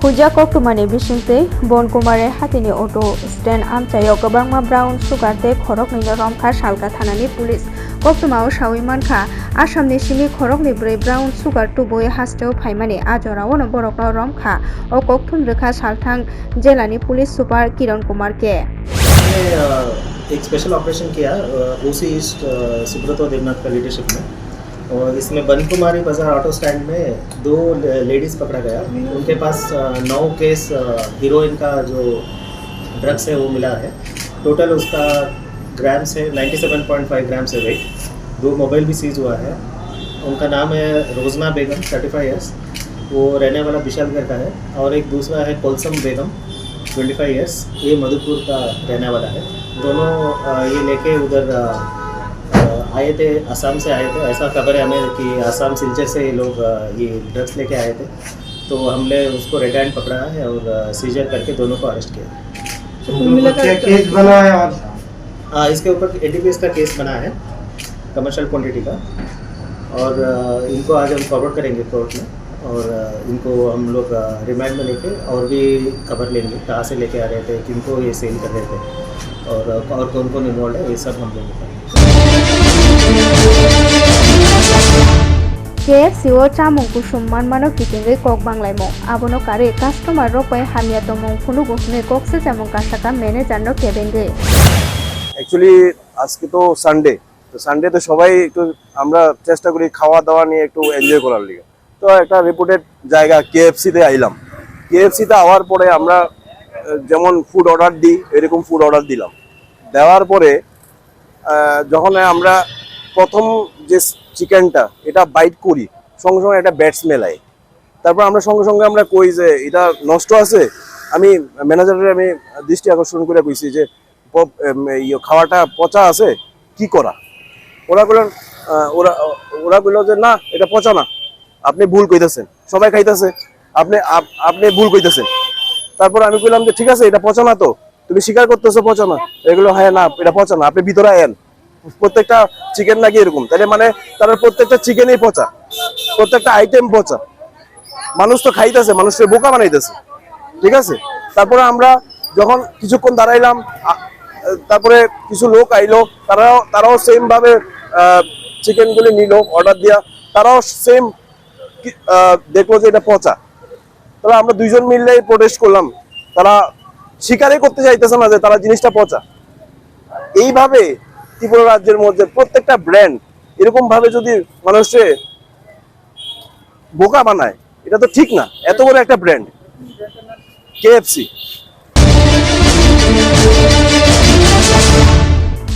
Huja Koktumani Bishinte, Bon Kumare Hatini Auto Stand Amchayo Gabangma Brown Sugarte Korok Nino Romka Shalka Thanani Police Koktumao Shawimanka Asham Nishimi Korok Libre Brown Sugar to Boy Hasteo Paimani Ajora one Borokno Romka O Koktun Reka Shaltang Jelani Police Super Kiran Kumar के एक special operation किया ओसी east Subroto Debnath का leadership में और इसमें बन कुमारी बाजार auto stand में 2 लेडीज़ पकड़ा गया। उनके पास 9 केस हीरोइन का जो ड्रग्स है वो मिला है। टोटल उसका ग्राम से 97.5 ग्राम से वेट। 2 मोबाइल भी सीज हुआ है। उनका नाम है रोजना बेगम 35 ईयर्स, वो रहने वाला विशालगढ़ का है, और एक दूसरा है कोलसम बेगम 25 ईयर्स, ये मधुपुर का रहने वाला है। दोनों ये लेके उधर आए थे, असम से आए थे। ऐसा खबर है हमें कि असम सिलचर से ये लोग ये ड्रग्स लेके आए थे, तो हमने उसको रेड हैंड पकड़ा है और सीजर करके दोनों को अरेस्ट किया। क्या केस बना है? और इसके ऊपर एनडीपीएस का केस बना है, कमर्शियल क्वांटिटी का, और इनको आज हम फॉरवर्ड करेंगे कोर्ट में, और इनको हम लोग रिमांड में लेके और भी खबर लेंगे कहाँ से लेके आ रहे थे, किनको ये सेल कर रहे थे, और कौन कौन इन्वॉल्व है, ये सब हम लोग बताएंगे। KFCO chamung kusumman mano kitingai kok banglaimo abono kare customer ropai hamia tomong phunu gohne kokse chamung kasaka manager no kebenge actually আজকে তো সানডে তো সবাই একটু আমরা চেষ্টা করি খাওয়া দাওয়া নিয়ে একটু এনজয় করার লিগে। তো একটা রেপুটেড জায়গা কেএফসিতে আইলাম। কেএফসিতে আওয়ার পরে আমরা যেমন ফুড অর্ডার দিই এরকম ফুড অর্ডার দিলাম। দেওয়ার পরে যখন আমরা প্রথম যে চিকেনটা এটা বাইট করি, সঙ্গে সঙ্গে একটা ব্যাড স্মেল আয়। তারপর আমরা সঙ্গে সঙ্গে আমরা কই যে এটা নষ্ট আছে। আমি ম্যানেজারের আমি দৃষ্টি আকর্ষণ করে কইছি যে খাওয়াটা পচা আছে, কি করা? ওরা বললো যে না, এটা পচা না, আপনি ভুল কইতেছেন, সবাই খাইতেছে, আপনি ভুল কইতেছেন। তারপর আমি কইলাম যে ঠিক আছে, এটা পচা না, তো তুমি স্বীকার করতেছো পচা না? এগুলো হ্যাঁ, না এটা পচা না, আপনি ভিতরে আয়েন। প্রত্যেকটা চিকেন নাকি এরকম, তাহলে মানে তারা প্রত্যেকটা চিকেনই পচা, প্রত্যেকটা আইটেম পচা। মানুষ তো খাইতেছে, মানুষকে বোকা বানাইতেছে, ঠিক আছে। তারপরে আমরা যখন কিছুক্ষণ দাঁড়াইলাম, তারপরে কিছু লোক আইলো, তারাও সেম ভাবে চিকেনগুলি নিল অর্ডার দিয়া, তারাও সেম দেখলো যে এটা পচা। তাহলে আমরা দুইজন মিললে প্রোটেস্ট করলাম, তারা স্বীকারই করতে চাইতেছে না যে তারা জিনিসটা পচা। এইভাবে ত্রিপুরা রাজ্যের মধ্যে প্রত্যেকটা ব্র্যান্ড এরকম ভাবে যদি মানুষকে বোকা বানায়, এটা তো ঠিক না। এত বড় একটা brand KFC.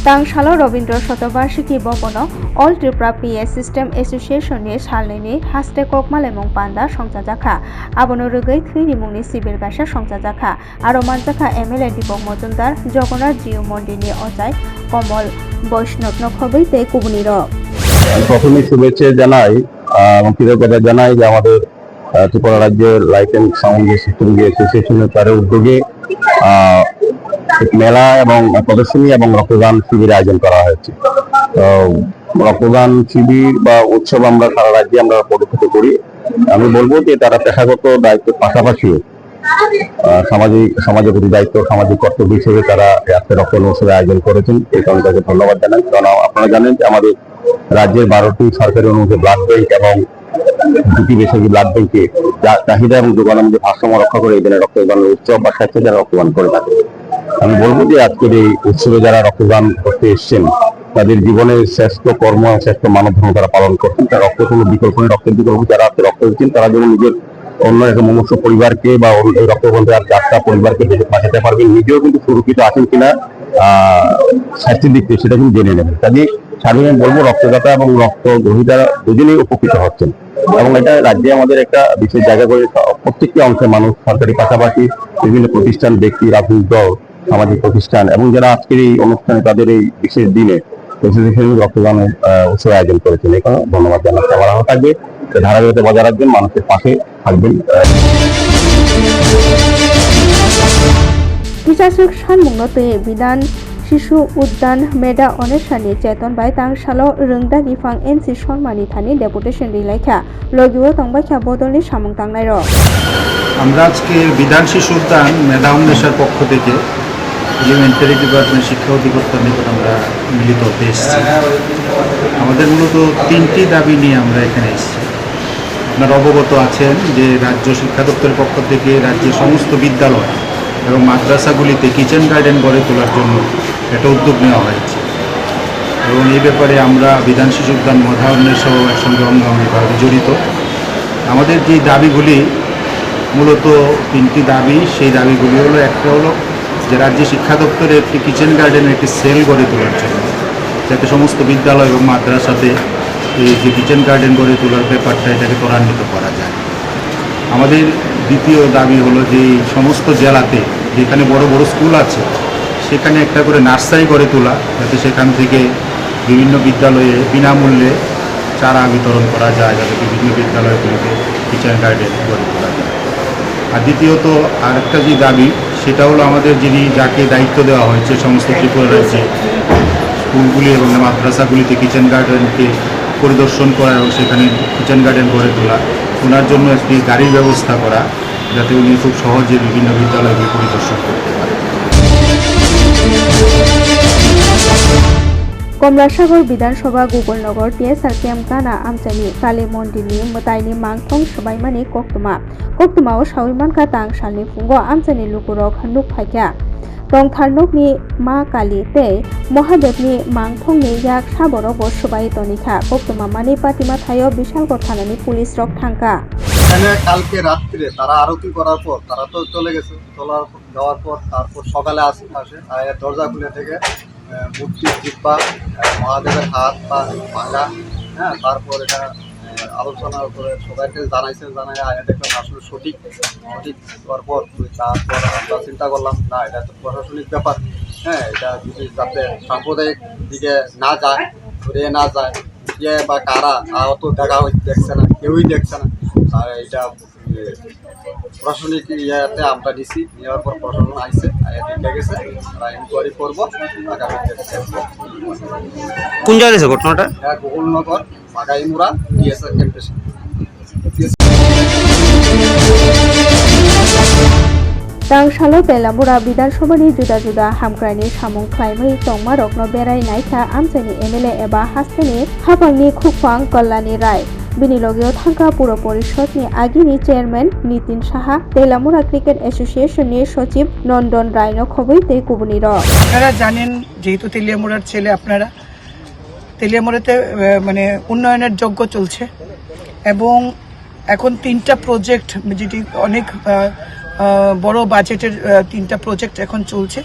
Tangshalo Robindra Shotobashiki Bobono All Tripura PA System Association ni salni haste kokmalemong panda songchajaka abono rugai thini mungni civil gasa songchajaka aro manjaka MLA Dipok Mojumdar Jagannath Jiu Mondini Ojai Komol Boishnov নখবই তে কুবনির প্রথমে শুভেচ্ছা জানাই এবং কৃতজ্ঞতা জানাই যে আমাদের ত্রিপুরা রাজ্যের লাইট এন্ড সাউন্ড সিস্টেম অ্যাসোসিয়েশনের তার উদ্যোগে মেলা এবং প্রদর্শনী এবং রক্তদান শিবির আয়োজন করা হয়েছে। তো রক্তদান শিবির বা উৎসব আমরা সারা রাজ্যে আমরা পরিচালিত করি। আমি বলবো যে তারা পেশাগত দায়িত্বের পাশাপাশিও সমাজের প্রতি দায়িত্ব, সামাজিক কর্তব্য হিসেবে তারা আজকে রক্তদান উৎসবের আয়োজন করেছেন। এই কারণে তাকে ধন্যবাদ জানাই। কারণ আপনারা জানেন যে আমাদের রাজ্যের 12টি সরকারি অনুমোদিত ব্লাড ব্যাংক এবং 2টি বেসরকারি ব্লাড ব্যাংকে চাহিদা এবং যোগানের মধ্যে ভারসাম্য রক্ষা করে এই দিনে রক্তদানের উৎসব বা স্বেচ্ছায় যারা রক্তদান করে থাকে। আমি বলবো যে আজকের এই উৎসবে যারা রক্তদান করতে এসছেন তাদের জীবনের শ্রেষ্ঠ কর্ম, শ্রেষ্ঠ মানব ধর্ম তারা পালন করছেন। তার রক্ত কোনো বিকল্প নেই, রক্তের বিকল্প যারা রক্ত দিচ্ছেন তারা যেমন নিজের অন্য একটা মনুষ্য পরিবারকে বা এই রক্তবন্ধের আর 4টা পরিবারকে বাঁচাতে পারবেন, নিজেও কিন্তু সুরক্ষিত আছেন কিনা স্বাস্থ্যের দিক থেকে সেটা কিন্তু জেনে নেবেন। কাজে সাধারণ বলবো রক্তদাতা এবং রক্ত গ্রহীতারা দুজনেই উপকৃত হচ্ছেন এবং এটা রাজ্যে আমাদের একটা বিশেষ জায়গা করে প্রত্যেকটি অংশে মানুষ, সরকারি পাশাপাশি বিভিন্ন প্রতিষ্ঠান, ব্যক্তি, রাজনৈতিক দল, সামাজিক প্রতিষ্ঠান এবং যারা আজকের এই অনুষ্ঠানে তাদের এই বিশেষ দিনে রক্তদানের উৎসব আয়োজন করেছেন। এই কারণে ধন্যবাদ জানাতে আমার ভালো থাকবে। ধারাবাহিকতা বজায় রাখবেন, মানুষের পাশে থাকবেন। বিচারক সানমুংনো তে বিধান শিশু উদ্যান মেডা অনেশানি চেতন বাই তাংশালো রংদা গিফাং এনসি সম্মানি থানি ডেপুটেশন রিলাইখা লগিও তংবাইখা বদলনি সামুং তাংনাই আমরা আজকে বিধান শিশু উদ্যান মেধা উন্মেষের পক্ষ থেকে এলিমেন্টারি ডিপার্টমেন্ট শিক্ষা অধিকর্তার নিকট আমরা মিলিত হতে এসেছি। আমাদের মূলত 3টি দাবি নিয়ে আমরা এখানে এসেছি। আপনারা অবগত আছেন যে রাজ্য শিক্ষা দপ্তরের পক্ষ থেকে রাজ্যের সমস্ত বিদ্যালয় এবং মাদ্রাসাগুলিতে কিচেন গার্ডেন গড়ে তোলার জন্য একটা উদ্যোগ নেওয়া হয়েছে এবং এই ব্যাপারে আমরা বিধান শিশু উদ্যান মেধা উন্মেষ সহ একসঙ্গে অঙ্গাঙ্গিভাবে জড়িত। আমাদের যে দাবিগুলি মূলত 3টি দাবি, সেই দাবিগুলি হলো, একটা হলো যে রাজ্য শিক্ষা দপ্তরে একটি কিচেন গার্ডেনের একটি সেল গড়ে তোলার জন্য, যাতে সমস্ত বিদ্যালয় এবং মাদ্রাসাতে এই যে কিচেন গার্ডেন গড়ে তোলার ব্যাপারটা এটাকে ত্বরান্বিত করা যায়। আমাদের দ্বিতীয় দাবি হলো যে সমস্ত জেলাতে যেখানে বড় বড় স্কুল আছে সেখানে একটা করে নার্সারি গড়ে তোলা, যাতে সেখান থেকে বিভিন্ন বিদ্যালয়ে বিনামূল্যে চারা বিতরণ করা যায়, যাতে বিভিন্ন বিদ্যালয়গুলিতে কিচেন গার্ডেন গড়ে তোলা যায়। আর দ্বিতীয়ত আরেকটা যে দাবি, সেটা হলো আমাদের যাকে দায়িত্ব দেওয়া হয়েছে সমস্ত ত্রিপুরা রাজ্যে স্কুলগুলি এবং মাদ্রাসাগুলিতে কিচেন গার্ডেনকে পরিদর্শন করা এবং সেখানে কিচেন গার্ডেন গড়ে তোলা, ওনার জন্য একটি গাড়ির ব্যবস্থা করা, যাতে উনি খুব সহজে বিভিন্ন বিদ্যালয়গুলি পরিদর্শন করতে পারেন। कमलासागर विधानसभा गुगलनगर टीएसआर केम्प गाना आमचानि काली मन्दिरनि मोताइनि मांथं सबाइमानि कक्तुमाव साविमानखा तां सालनि फुंगो आमचानि लुकुरक नुकफाइखा रंथारनकनि मा काली तै महादेवनि मांथंनि याक साबरक सबाइ तनिखा कक्तुमामानि पातिमा थायो बिशालगड़ थानानि पुलिस रक थांका। এখানে কালকে রাত্রে তারা আরতি করার পর তারা তো চলে গেছে, যাওয়ার পর তারপর সকালে আসে দরজা খুলে থেকে মূর্তির জিব্বা, মহাদেবের হাত পা ভাঙা, হ্যাঁ, তারপর এটা আলোচনা করে সবাইকে জানাই আয়া দেখলাম আসলে সঠিক হওয়ার পর তারপর আমরা চিন্তা করলাম না, এটা তো প্রশাসনিক ব্যাপার, হ্যাঁ, এটা যদি যাতে সাম্প্রদায়িক দিকে না যায়, ঘুরে না যায়, ইয়ে বা কারা অত দেখছে না, কেউই দেখছে না, আর এটা প্রশাসনিক ইয়াতে আমরা নিছি, নেওয়ার পর প্রশাসন আইসে দেখে গেছে, আমরা ইনকোয়ারি করবো। কোন জায়গায় ঘটনাটা? গোকুলনগর বাগাইমুড়া টিএসআর ক্যাম্পের। तांगसालो तेलामुरा विधानसभानि जुदा हामग्रानि सामुं ख्लाइमै तंमारकनो बेरायनायखा आमचानि एमएलए एबा हास्टेनि हाबांनि खुफां कल्याणी राय बिनि लगेयाव थांका पुर परिषदनि आगिनि चेयारमैन नितिन साहा, तेलामुरा क्रिकेट एसोसिएशननि सचिव नंदन रायनो खबैते गुबुनि र। আপনারা জানেন, যেহেতু তেলিয়ামুড়ার ছেলে আপনারা, তেলিয়ামুড়াতে মানে উন্নয়নের যজ্ঞ চলছে এবং এখন 3টা প্রজেক্ট, যেটি অনেক বড় বাজেটের 3টা প্রজেক্ট এখন চলছে।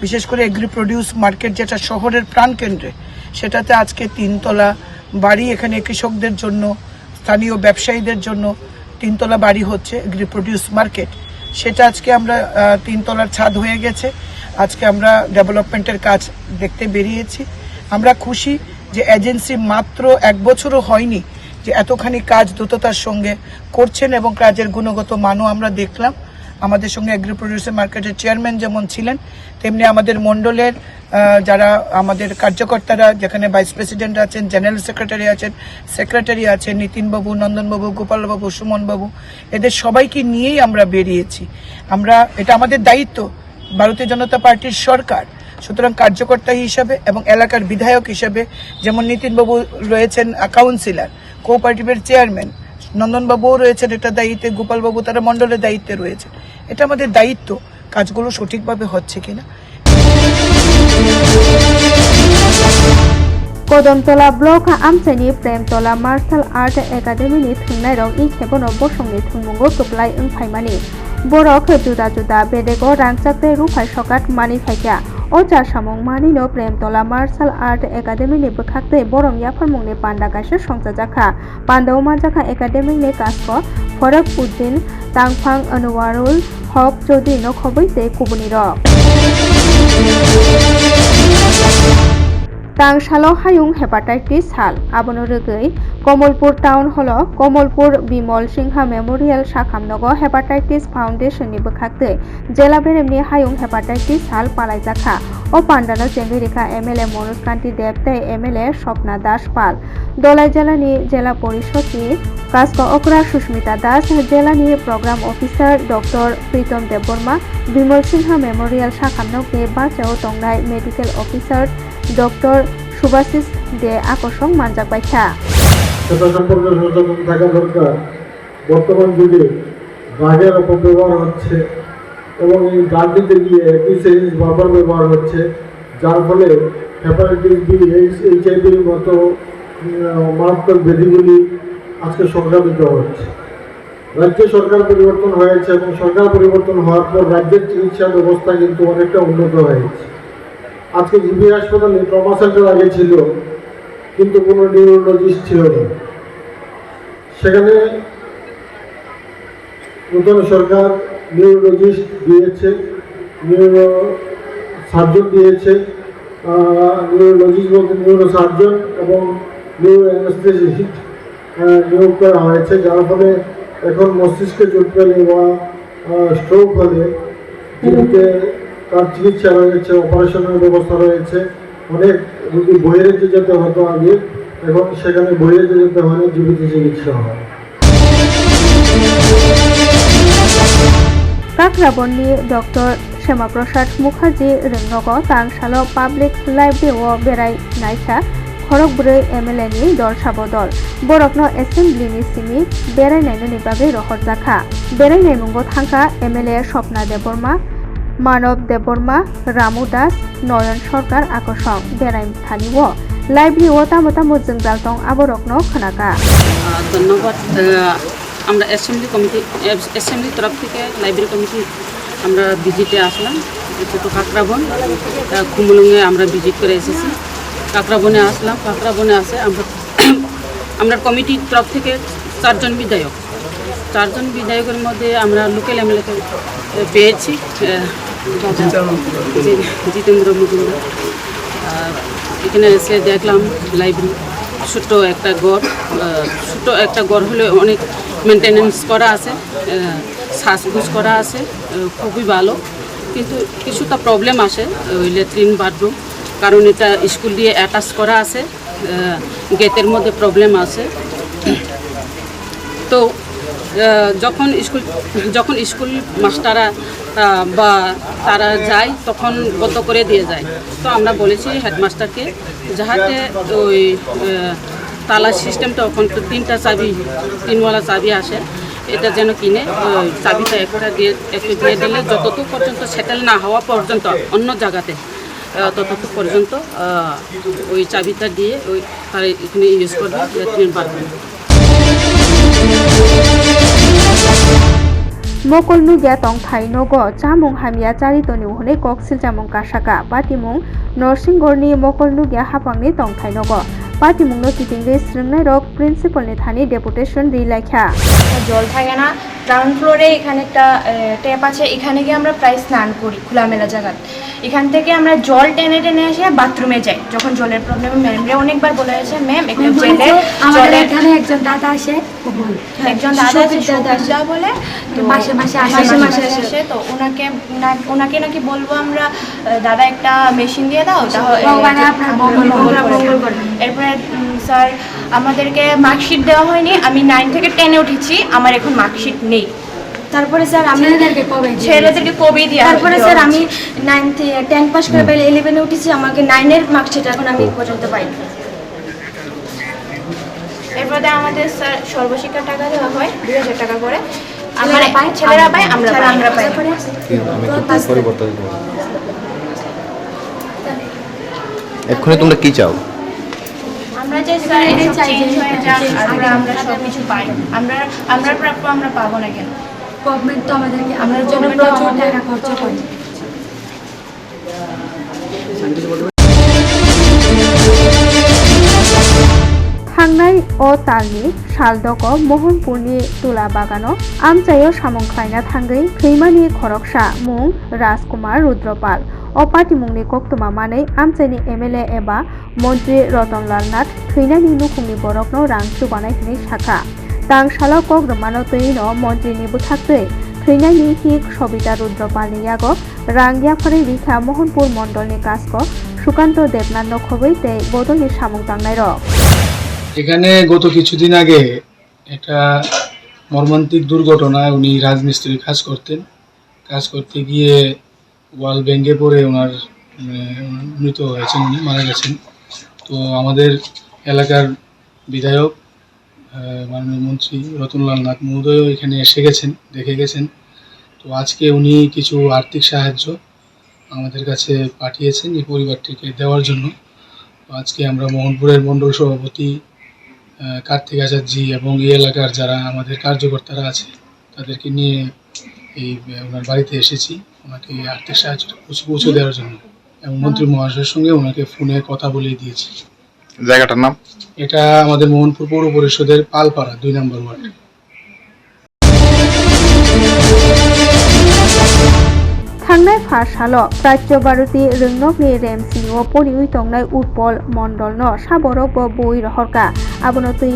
বিশেষ করে এগ্রি প্রডিউস মার্কেট, যেটা শহরের প্রাণকেন্দ্রে, সেটাতে আজকে 3তলা বাড়ি এখানে কৃষকদের জন্য, স্থানীয় ব্যবসায়ীদের জন্য 3তলা বাড়ি হচ্ছে এগ্রি প্রডিউস মার্কেট। সেটা আজকে আমরা 3তলার ছাদ হয়ে গেছে। আজকে আমরা ডেভেলপমেন্টের কাজ দেখতে বেরিয়েছি। আমরা খুশি যে এজেন্সি মাত্র 1 বছরও হয়নি যে এতখানি কাজ দ্রুততার সঙ্গে করছেন এবং কাজের গুণগত মানও আমরা দেখলাম। আমাদের সঙ্গে এগ্রি প্রডিউসার মার্কেটের চেয়ারম্যান যেমন ছিলেন, তেমনি আমাদের মণ্ডলের যারা আমাদের কার্যকর্তারা, যেখানে ভাইস প্রেসিডেন্ট আছেন, জেনারেল সেক্রেটারি আছেন, সেক্রেটারি আছেন, নিতিনবাবু, নন্দনবাবু, গোপালবাবু, সুমনবাবু, এদের সবাইকে নিয়েই আমরা বেরিয়েছি। এটা আমাদের দায়িত্ব, ভারতীয় জনতা পার্টির সরকার, সুতরাং কার্যকর্তা হিসাবে এবং এলাকার বিধায়ক হিসাবে, যেমন নিতিনবাবু রয়েছেন কাউন্সিলর, কোঅপারেটিভের চেয়ারম্যান, নন্দনবাবুও রয়েছেন এটা দায়িত্বে, গোপালবাবু তারা মণ্ডলের দায়িত্বে রয়েছে। এটা আমাদের দায়িত্ব, কাজগুলো সঠিকভাবে হচ্ছে কিনা। Kadamtala block आमचानि Premtala martial art एकाडेमीनि थुंनायरक इखेबनो बसंनि थुंमुंगो कप्लाय ओंफायमानि बरक जुदा बेदेगो रांचाक्रे रुफाय सकाट मानिफायखा अचा सामुं मानिनो प्रेमतला मार्शल आर्ट एकाडेमीनि बखाक्ते बरं याफारमुंनि पान्डा गाइसो संजाजाखा पान्डाव माजाखा एकाडेमीनि कास्को फरक उद्दीन तांगफां अनुवारुल हक चौधरी खबैते कुबुनि र। तांगसालो हायुं हेपाटाइटिस हाल आबोनो रगै कमलपुर टाउन हलो कमलपुर बिमल सिंहा मेमोरियल साखामनगो हेपाटाइटिस फाउंडेशन नि बखाक्तै जेला बेरेमनि हायुं हेपाटाइटिस हाल पालाइजाखा ओ पान्डानो चेंगरिखा एमएलए मनोज कांति देव तै एमएलए स्वप्ना दास पाल दलाई जिलानि जिला परिषदनि कास्को अक्रा सुष्मिता दास जिलानि प्रोग्राम अफिसार डॉक्टर प्रीतम देवबर्मा बिमल सिंहा मेमोरियल साखामनगनि बाचाव तंनाय मेडिकल अफिसार डॉक्टर सुभाषिस दे আকর্ষণ মানজাক বাইখা সেটা সম্পর্কে সচেতন থাকা দরকার। বর্তমান যুগে ড্রাগের অপব্যবহার হচ্ছে এবং এই ড্রাগ দিতে গিয়ে এপিসিএস বারবার ব্যবহার হচ্ছে, যার ফলে হেপাটাইটিস বি, এইচআইভির মতো মারাত্মক ব্যাধিগুলি আজকে সংক্রামিত হচ্ছে। রাজ্যে সরকার পরিবর্তন হয়েছে এবং সরকার পরিবর্তন হওয়ার পর রাজ্যের চিকিৎসা ব্যবস্থা কিন্তু অনেকটা উন্নত হয়েছে। আজকে জিবি হাসপাতালে ট্রমা সেন্টার আগে ছিল, কিন্তু কোনো নিউরোলজিস্ট ছিল না। সেখানে নতুন সরকার নিউরোলজিস্ট দিয়েছে, নিউরো সার্জন দিয়েছে, নিউরোলজিস্ট বলতে নিউরো সার্জন এবং নিউরো অ্যানেস্থেসিস্ট নিয়োগ করা হয়েছে, যার ফলে এখন মস্তিষ্কে চোট পেলে বা স্ট্রোক হলে জীবিতে তার চিকিৎসা রয়েছে, অপারেশনের ব্যবস্থা রয়েছে। অনেক রোগী বহিরাজ্যে যেতে হতো আগে, এখন সেখানে বহিরাজ্যে যেতে হয় না, জীবিত চিকিৎসা হয়। काकराबननि डॉक्टर श्यामाप्रसाद मुखार्जी रेंनग तांगसालो पाब्लिक लाइब्रेरी बेराय नायखा खरग 4 एमएलए नि दल साबदल बरकनो एसेम्बलिनि सिमी बेरायनायनि बागै रहरजाखा बेरायनाय मुंगो थांखा एमएलए स्वप्ना देवबर्मा मानव देवबर्मा रामू दास नयन सरकार আকর্ষণ बेराय थानिओ लाइब्रेरी तामो जोंजाल दं आबरकनो खोनाका। ধন্যবাদ। আমরা অ্যাসেম্বলি তরফ থেকে লাইব্রেরি কমিটি আমরা ভিজিটে আসলাম, তো কাকরাবন কুমলুঙে আমরা ভিজিট করে এসেছি। কাকরাবনে আসলাম, কাকরাবনে আসে আমরা কমিটির তরফ থেকে 4 জন বিধায়কের মধ্যে আমরা লোকাল এমএলএকে পেয়েছি, জিতেন্দ্র মজুমদার। এখানে এসে দেখলাম লাইব্রেরি ছোট একটা ঘর হলে অনেক মেনটেনেন্স করা আছে, সাজগুজ করা আছে, খুবই ভালো। কিন্তু কিছুটা প্রবলেম আসে ওই ল্যাট্রিন বাথরুম, কারণ এটা স্কুল দিয়ে অ্যাটাচ করা আছে, গেটের মধ্যে প্রবলেম আছে। তো যখন স্কুল মাস্টাররা বা তারা যায় তখন বন্ধ করে দিয়ে যায়। তো আমরা বলেছি হেডমাস্টারকে যাহাতে ওই তালা সিস্টেমটা ওখান তো 3ওয়ালা চাবি আসে, এটা যেন কিনে চাবিটা একটু দিয়ে দিলে যতটুকু পর্যন্ত সেটেল না হওয়া পর্যন্ত অন্য জায়গাতে ততটুকু পর্যন্ত ওই চাবিটা দিয়ে ওই তারা এখানে ইউজ করবে ল্যাট্রিন বাথরুম। मकलनु ग्यातंग थाइनगो चामुं हामिया चारितनि उहनै कक्सिल चामुं कासाका पाटिमुं नरसिंगरनि मकलनु ग्या हापांनि तंग थाइनगो पाटिमुंनो किटिंगै स्रिंनाय रक प्रिन्सिपालनि थानि डेपुटेशन रिलाइखा জল থাকে না। গ্রাউন্ড ফ্লোরে এখানে একটা ট্যাপ আছে, এখানে গিয়ে আমরা প্রায় স্নান করি খোলামেলা জায়গায়। এখান থেকে আমরা জল টেনে এসে বাথরুমে যাই যখন জলের প্রবলেম। ম্যামরা অনেকবার বলে আছে, ম্যাম একটু জেলে জলে এখানে একজন দাদা আসে, দাদা বলে তো মাসে আসে, তো ওনাকে নাকি বলবো আমরা দাদা একটা মেশিন দিয়ে দাও, এরপরে স্যার আমাদেরকে মার্কশিট দেওয়া হয়নি। আমি 9 থেকে 10-এ উঠেছি, আমার এখন মার্কশিট নেই। তারপরে স্যার আমি ছেলেদেরকে কবে দিয়ে, তারপরে স্যার আমি 9 থেকে 10 পাস করে পেলে 11-এ উঠেছি, আমাকে 9-এর মার্কশিট এখন আমি পর্যন্ত পাইনি। এরপরে আমাদের স্যার সর্বশিক্ষার টাকা দেওয়া হয় 2000 টাকা করে, আমরা পাই, ছেলেরা পায়, আমরা পাই। এক্ষুনি তোমরা কি চাও? আমরা যে স্যার এটা চেঞ্জ হয়ে যাক, আমরা সব কিছু পাই। আমরা প্রাপ্য আমরা পাবো না কেন? গভর্নমেন্ট তো আমাদেরকে আমরা জন্য প্রচুর টাকা খরচ করে। थांनाय ओ तालनि सालदग मोहनपुरनि तुला बागानो आमचायो सामुं खायना थांगै खैमानि खरकसा मुं राजकुमार Rudrapal o patimungni koktuma manei amchaini MLA eba Montri Ratanlal Nath thwinani nukhungni borokno rang chubanai hini sakha tang salo kogromano twiino Montrini buthaktwi thwinani hik Sobita Rudropalni yago rang yaphari rikha Mohanpur Mondolni kasko Sukanta Debnath নখবই তৈ বদলি সামুক টাংনাই rock এখানে গত কিছুদিন আগে একটা মর্মান্তিক দুর্ঘটনায় উনি রাজমিস্ত্রি কাজ করতে গিয়ে ওয়াল ভেঙে পড়ে ওনার মৃত হয়েছেন, উনি মারা গেছেন। তো আমাদের এলাকার বিধায়ক মাননীয় মন্ত্রী রতনলাল নাথ মহোদয়ও এখানে এসে গেছেন, দেখে গেছেন। তো আজকে উনি কিছু আর্থিক সাহায্য আমাদের কাছে পাঠিয়েছেন এই পরিবারটিকে দেওয়ার জন্য। আজকে আমরা মোহনপুরের মণ্ডল সভাপতি কার্তিক আচার্যি এবং এই এলাকার যারা আমাদের কার্যকর্তারা আছে তাদেরকে নিয়ে এই ওনার বাড়িতে এসেছি ওনাকে আর্থিক সাহায্য পৌঁছে দেওয়ার জন্য, এবং মন্ত্রী মহাশয়ের সঙ্গে ওনাকে ফোনে কথা বলিয়ে দিয়েছি। জায়গাটার নাম? এটা আমাদের মোহনপুর পৌর পরিষদের পালপাড়া 2 নম্বর ওয়ার্ড। थांनाय 5 सालो प्राच्य भारती रोंनकनि रेमसिनिओ पलिउइ तंनाय उत्पल मण्डलनो साबरक ब बई रहरका आबनो तै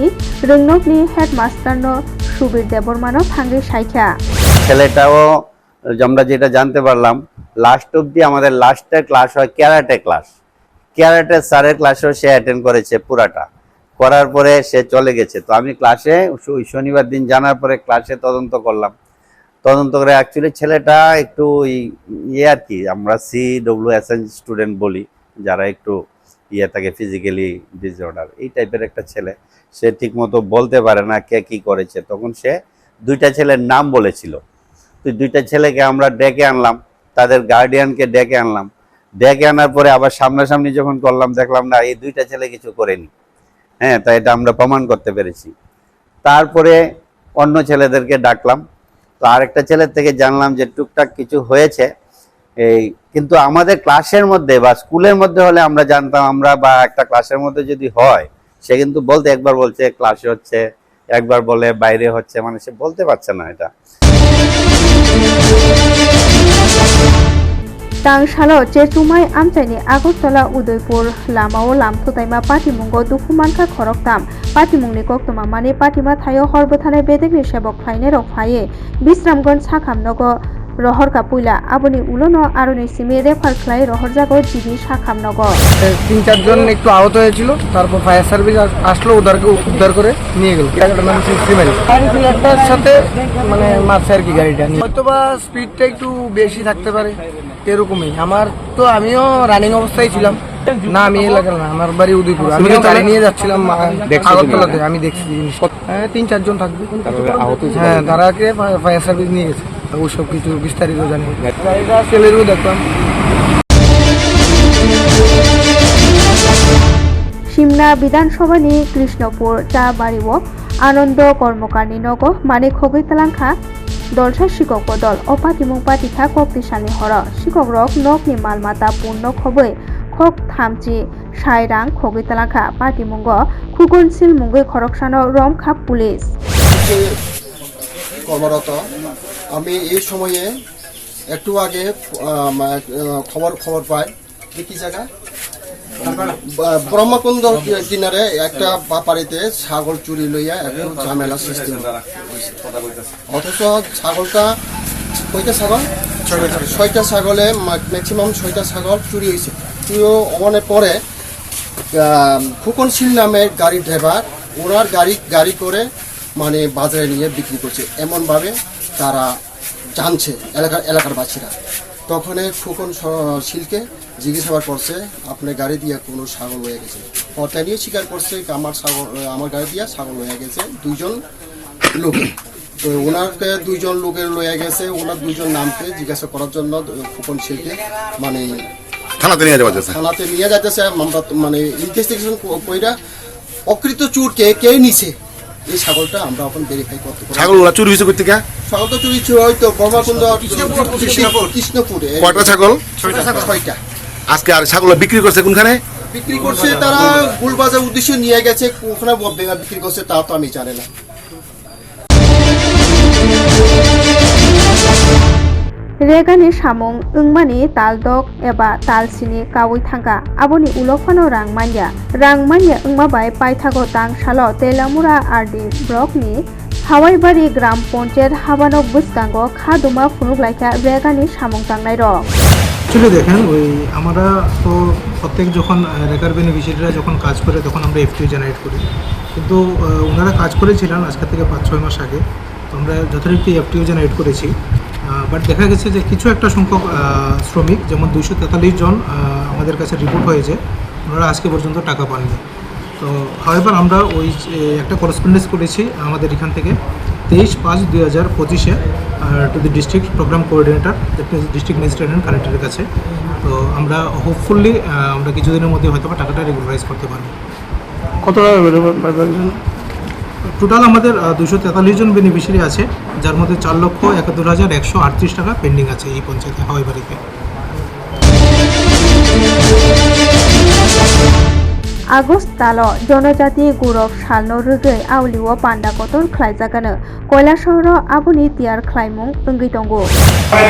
रोंनकनि हेडमास्टारनो सुबीर देबरमानो थांगै साइखा ছেলেটাও আমরা যেটা জানতে পারলাম লাস্ট অবধি আমাদের লাস্টের ক্লাস হয় ক্যারাটে স্যারের ক্লাসও সে অ্যাটেন্ড করেছে পুরাটা, করার পরে সে চলে গেছে। তো আমি ক্লাসে শনিবার দিন জানার পরে ক্লাসে তদন্ত করে অ্যাকচুয়ালি ছেলেটা একটু আর কি আমরা CWSN স্টুডেন্ট বলি, যারা একটু থাকে ফিজিক্যালি ডিসঅর্ডার, এই টাইপের একটা ছেলে। সে ঠিকমতো বলতে পারে না কে কি করেছে। তখন সে 2টা ছেলের নাম বলেছিল। তো 2টা ছেলেকে আমরা ডেকে আনলাম, তাদের গার্ডিয়ানকে ডেকে আনার পরে আবার সামনাসামনি যখন করলাম দেখলাম না এই 2টা ছেলে কিছু করেনি। হ্যাঁ, তাই এটা আমরা প্রমাণ করতে পেরেছি। তারপরে অন্য ছেলেদেরকে ডাকলাম। তো আরেকটা ছেলের থেকে জানলাম যে টুকটাক কিছু হয়েছে, কিন্তু আমাদের ক্লাসের মধ্যে বা স্কুলের মধ্যে হলে আমরা জানতাম, আমরা বা একটা ক্লাসের মধ্যে যদি হয় সে কিন্তু বলতে একবার বলছে ক্লাসে হচ্ছে, একবার বলে বাইরে হচ্ছে, মানে সে বলতে পারছে না এটা। तांगसालो चेचुमाय आमचाइनि आगरतला उदयपुर लामाओ लामथुताइमा पाटिमुंगो दुखुमानखा खरकताम पाटिमुंगनि कक्तमा माने पाटिमा थायो हरबोथानाय बेदेगनि सेबक फाइने रक फाये बिश्रामगंज साखामनगो रहरका पुइला आबनि उलोनो आरोनि सिमि रेफार खलाई रहरजागो जिबि साखामनगो 3-4 জন একটু আহত হয়েছিল, তারপর ফায়ার সার্ভিস আসলো, ওদেরকে উদ্ধার করে নিয়ে গেল। গাড়িটার নাম সিমেল গাড়িটার সাথে মানে মারছে আর কি গাড়িটা নিয়ে, হয়তোবা স্পিডটা একটু বেশি থাকতে পারে এরকমই। আমিও রানিং অবস্থায় ছিলাম না, আমি এলাকার না, আমার বাড়ি উদয়পুর। আমি গাড়ি নিয়ে যাচ্ছিলাম আগরতলাতে, আমি দেখছি 3-4 জন থাকবে। হ্যাঁ, তারাকে ফায়ার সার্ভিস নিয়ে গেছে, ওসব কিছু বিস্তারিত জানি। গাড়িটা ছেলেরও দেখলাম। सिमना विधानसभानि कृष्णपुर चाबारिओ आनंद कर्मकारनि नगो माने खगैतलांखा दलसा शिक्षक दल अपातिमुं पातिखा कक्तिसानि हर शिक्षक रक नकनि मालमाता पूर्ण खबै खक थामचि साइरां खगैतलांखा पातिमुंग खुगनसिल मुंगै खरकसानो रमखा पुलिस কর্মরত। আমি এই সময়ে একটু আগে খবর পাই কি জায়গা ব্রহ্মকুণ্ড কিনারে একটা বাড়িতে ছাগল চুরি লইয়া একটু ঝামেলা সৃষ্টি, অথচ ছাগলটা ছয়টা ছাগলে ম্যাক্সিমাম 6টা ছাগল চুরি হয়েছে। চুরিও অনেক পরে খুকনশীল নামে গাড়ি ড্রাইভার ওনার গাড়ি করে মানে বাজারে নিয়ে বিক্রি করছে, এমনভাবে তারা জানছে এলাকার বাসীরা। তখন ফুকন শিলকে জিজ্ঞাসাবাদ করছে আপনার গাড়ি দিয়ে কোনো ছাগল হয়ে গেছে, তিনি স্বীকার করছে আমার গাড়ি দিয়ে ছাগল হয়ে গেছে 2 জন লোকে। তো ওনাকে 2 জন লোকের লয়ে গেছে, ওনার 2 জন নামকে জিজ্ঞাসা করার জন্য ফুকন শিলকে মানে থানাতে নিয়ে যাইতেছে। মানে ইনভেস্টিগেশন কইরা অকৃত চুরকে কে নিছে এই ছাগলটা আমরা এখন ভেরিফাই করতে পারি। ছাগলগুলো চুরি হয়েছে কোথা থেকে? ছাগল তো চুরি হয়তো ব্রহ্মকুণ্ড কৃষ্ণপুরে। কয়টা ছাগল? 6টা। আজকে আর ছাগল বিক্রি করছে কোনখানে? বিক্রি করছে তারা গুলবাজার উদ্দেশ্যে নিয়ে গেছে, ওখানে বিক্রি করছে তা তো আমি জানি না। रेगानि सामुं ओंमानि तालदक एबा तालसिनि कावै थांगा आबोनि उलफानो रांमानिया ओंमाबाय पाइथागो तां सालो तेलामुरा आरडि ब्लकनि हावाईबारि ग्राम पंचायत हाबानो बुसकांगो खादुमा फुनुगलाइखा रेगानि सामुं तांनाय रं। एक्चुअली देखें ওই আমরা তো প্রত্যেক যখন রেকার বেনিফিশিয়ারিরা যখন কাজ করে তখন আমরা এফটিও জেনারেট করি, কিন্তু ওনারা কাজ করেছিলেন আজকে থেকে 5-6 মাস আগে, তো আমরা যথারীতি এফটিও জেনারেট করেছি। বাট দেখা গেছে যে কিছু একটা সংখ্যক শ্রমিক যেমন 243 জন আমাদের কাছে রিপোর্ট হয়েছে ওনারা আজকে পর্যন্ত টাকা পাননি। তো হাওয়েভার আমরা ওই একটা করেসপন্ডেন্স করেছি আমাদের এখান থেকে 23/5/2025 to the district programme coordinator district magistrate and কালেক্টরের কাছে। তো আমরা হোপফুলি আমরা কিছুদিনের মধ্যে হয়তো টাকাটা রেগুলারাইজ করতে পারবো। কত টাকা টোটাল আমাদের 243 জন বেনিফিশিয়ারি আছে, যার মধ্যে 4,71,138 টাকা পেন্ডিং আছে এই পঞ্চায়েতে হাওয়াইবাড়িতে। আগস্ট তাল জনজাতি গৌরব সালनो रुगै आवलिओ पान्डा कतन ख्लाइजागानो कयला शहर आबुनि तियार ख्लाइमुं ओंगै दंगो।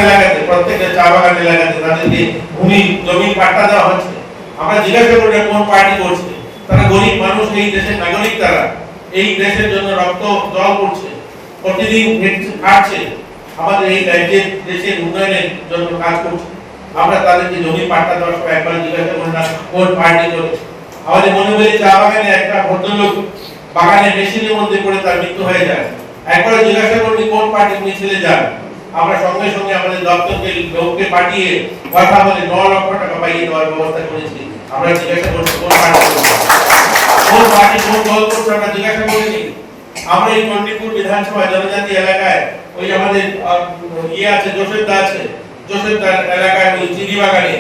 এলাকাতে প্রত্যেকটা চা বাগান এলাকাতে তাদেরকে ভূমি জমি পাট্টা দেওয়া হচ্ছে। আমরা জিজ্ঞাসা করি কোন পার্টি করছে, তারা গরিব মানুষ, এই দেশের নাগরিক, তারা এই দেশের জন্য রক্ত জল করছে, প্রতিদিন খাটছে, আমাদের এই রাজ্যের দেশের উন্নয়নের জন্য কাজ করছে। আমরা তাদেরকে জমি পাট্টা দেওয়ার সময় একবার জিজ্ঞাসা করি না কোন পার্টি করে। আমাদের মনে হয় চা বাগানে একটা ভদ্রলোক বাগানের মেশিনের মধ্যে পড়ে তার মৃত্যু হয়ে যায়, একবার জিজ্ঞাসা করি কোন পার্টি উনি ছেলে যান। আমরা সঙ্গে সঙ্গে আমাদের দপ্তরকে লোককে পাঠিয়ে কথা বলে 9 লক্ষ টাকা পাইয়ে দেওয়ার ব্যবস্থা করেছি। আমরা জিজ্ঞাসা করছি কোন পার্টি কোন দল করছে, আমরা জিজ্ঞাসা করিনি। আমরা এই চণ্ডীপুর বিধানসভা জনজাতি এলাকায় ওই আমাদের আছে জোসেফদা আছে, জোসেফদার এলাকায় ওই চিনি বাগানে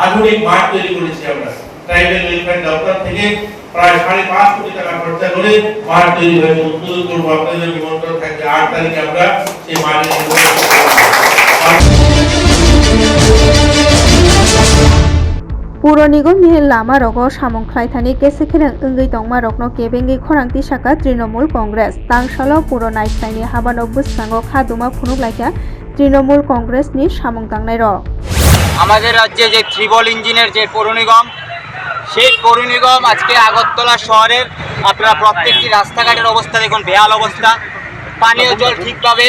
আধুনিক মাঠ তৈরি করেছি আমরা। ট্রাইবাল ওয়েলফেয়ার দপ্তর থেকে প্রায় 5.5 কোটি টাকা খরচা করে মাঠ তৈরি হয়েছে। উদ্বোধন করবো, আপনাদের নিমন্ত্রণ থাকবে 8 তারিখে আমরা সেই মাঠে। पुर निगमनि लामा रगो सामुं ख्लाइथानि केसेखेरें ओंगै तंमा रगनो केबेंगै खरांति साका तृणमूल कांग्रेस तांसालो पुर नायथाइनि हाबानो बुसकांगो खादुमा फुनुगलाइखा तृणमूल कांग्रेसनि सामुं तांनाय र। আমাদের রাজ্যে যে ত্রিবল ইঞ্জিনের যে পৌর নিগম, সেই পৌর নিগম আজকে আগরতলা শহরের আপনারা প্রত্যেকটি রাস্তাঘাটের অবস্থা দেখুন, বেহাল অবস্থা। পানীয় জল ঠিকভাবে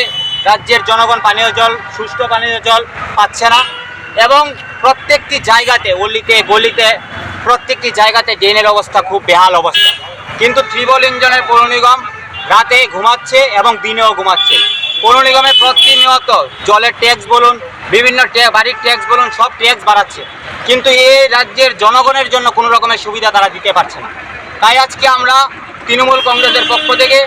রাজ্যের জনগণ পানীয় জল, সুষ্ঠু পানীয় জল পাচ্ছে না, এবং প্রত্যেকটি জায়গাতে অলিতে গলিতে প্রত্যেকটি জায়গাতে ড্রেনের অবস্থা খুব বেহাল অবস্থা। কিন্তু ত্রিবল ইঞ্জিনের পৌর নিগম রাতে ঘুমাচ্ছে এবং দিনেও ঘুমাচ্ছে। পৌর নিগমে প্রতিনিয়ত জলের ট্যাক্স বলুন, বিভিন্ন বাড়ির ট্যাক্স বলুন, সব ট্যাক্স বাড়াচ্ছে, কিন্তু এই রাজ্যের জনগণের জন্য কোনো রকমের সুবিধা তারা দিতে পারছে না। তাই আজকে আমরা তৃণমূল কংগ্রেসের পক্ষ থেকে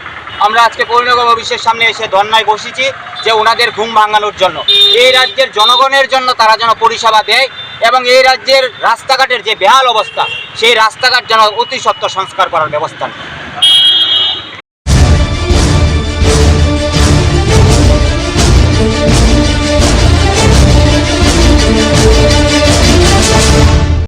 আমরা আজকে পৌর নিগম অফিসের সামনে এসে ধর্নায় বসেছি যে ওনাদের ঘুম ভাঙানোর জন্য, এই রাজ্যের জনগণের জন্য তারা যেন পরিষেবা দেয়, এবং এই রাজ্যের রাস্তাঘাটের যে বেহাল অবস্থা সেই রাস্তাঘাট যেন অতি সত্বর সংস্কার করার ব্যবস্থা নেয়।